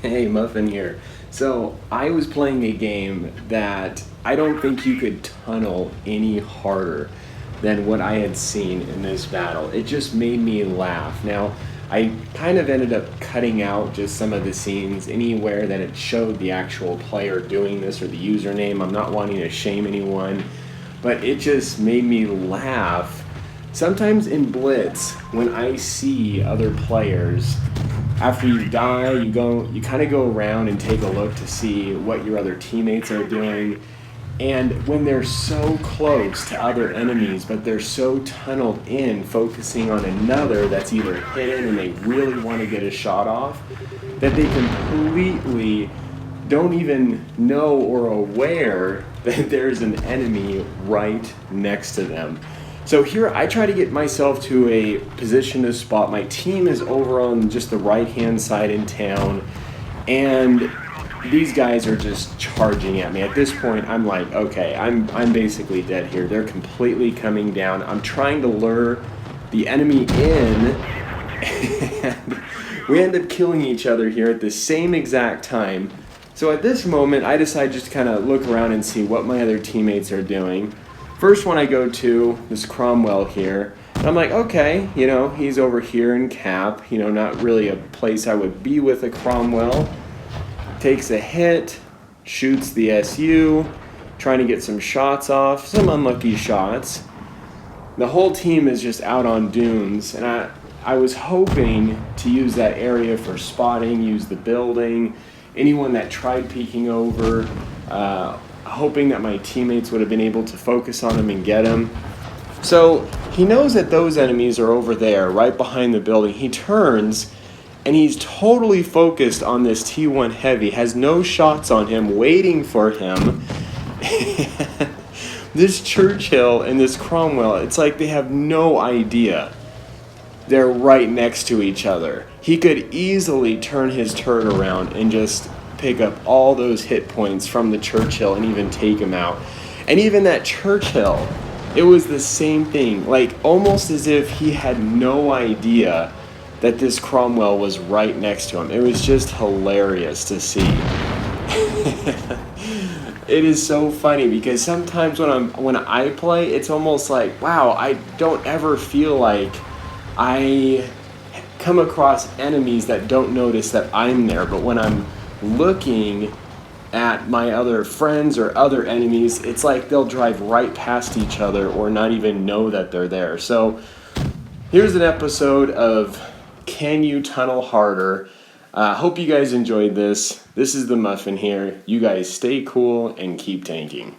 Hey, Muffin here. So, I was playing a game that I don't think you could tunnel any harder than what I had seen in this battle. It just made me laugh. Now, I kind of ended up cutting out just some of the scenes anywhere that it showed the actual player doing this or the username. I'm not wanting to shame anyone, but it just made me laugh. Sometimes in Blitz, when I see other players after you die, you kind of go around and take a look to see what your other teammates are doing. And when they're so close to other enemies, but they're so tunneled in, focusing on another that's either hidden and they really want to get a shot off, that they completely don't even know or aware that there's an enemy right next to them. So here I try to get myself to a position to spot. My team is over on just the right hand side in town, and these guys are just charging at me. At this point I'm like, okay, I'm basically dead here. They're completely coming down. I'm trying to lure the enemy in, and we end up killing each other here at the same exact time. So at this moment I decide just to kind of look around and see what my other teammates are doing. First one I go to, this Cromwell here, and I'm like, okay, he's over here in cap, not really a place I would be with a Cromwell. Takes a hit, shoots the SU, trying to get some shots off, some unlucky shots. The whole team is just out on dunes, and I was hoping to use that area for spotting, use the building, anyone that tried peeking over, hoping that my teammates would have been able to focus on him and get him. So he knows that those enemies are over there, right behind the building. He turns, and he's totally focused on this T1 Heavy, has no shots on him, waiting for him. This Churchill and this Cromwell, it's like they have no idea they're right next to each other. He could easily turn his turret around and just pick up all those hit points from the Churchill and even take him out. And even that Churchill, it was the same thing, like almost as if he had no idea that this Cromwell was right next to him. It was just hilarious to see. It is so funny because sometimes when I play, it's almost like, wow, I don't ever feel like I come across enemies that don't notice that I'm there. But when I'm looking at my other friends or other enemies, it's like they'll drive right past each other or not even know that they're there. So here's an episode of Can You Tunnel Harder? Hope you guys enjoyed this. This is the Muffin here. You guys stay cool and keep tanking.